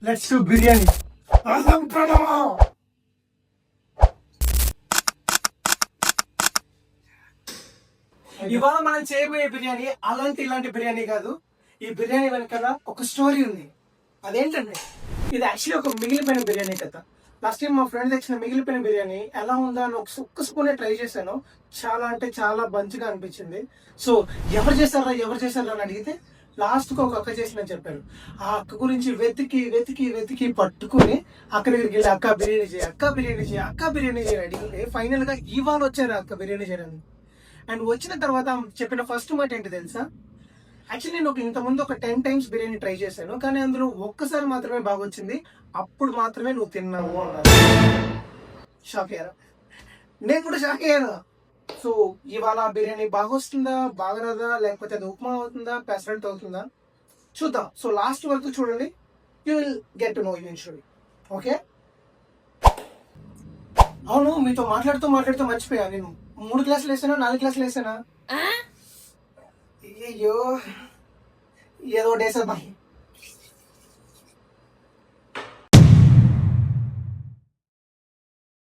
Let's do biryani. ఇవాళ మనం చేయబోయే బిర్యానీ ఇలాంటి బిర్యానీ కాదు. ఈ బిర్యానీ వెనకాల ఒక స్టోరీ ఉంది. అదేంటంటే ఇది యాక్చువల్లీ ఒక మిగిలిపోయిన బిర్యానీ కదా. లాస్ట్ టైం మా ఫ్రెండ్ తెచ్చిన మిగిలిపోయిన బిర్యానీ ఎలా ఉందా అని ఒక్క స్పూనే ట్రై చేశాను. చాలా అంటే చాలా మంచిగా అనిపించింది. సో ఎవరు చేశారా అని అడిగితే లాస్ట్ కు ఒక అక్క చేసిందని చెప్పారు. ఆ అక్క గురించి వెతికి పట్టుకుని అక్క దగ్గరికి వెళ్ళి అక్క బిర్యానీ చేయి అడిగితే ఫైనల్ గా ఇవాళ వచ్చారు అక్క బిర్యానీ చేయడానికి. అండ్ వచ్చిన తర్వాత చెప్పిన ఫస్ట్ మాట ఏంటి తెలుసా? యాక్చువల్లీ నేను ఇంతకుముందు ఒక 10 times బిర్యానీ ట్రై చేశాను, కానీ అందులో ఒక్కసారి మాత్రమే బాగా వచ్చింది. అప్పుడు మాత్రమే నువ్వు తిన్నావు అన్నారు. షాక్ అయ్యారా? నేను కూడా షాక్ అయ్యాను. సో ఇవాళ బిర్యానీ బాగా వస్తుందా, బాగా రాదా, లేకపోతే అది ఉప్మా అవుతుందా, పెసరెంట్ అవుతుందా చూద్దాం. సో లాస్ట్ వరకు చూడండి. You will get to know eventually. Okay. అవును, మీతో మాట్లాడుతూ మర్చిపోయా. నేను 3 క్లాసులు వేసానా 4 క్లాసులు వేసానా? అయ్యో ఏదో ఒకటి వేసేద్దాం.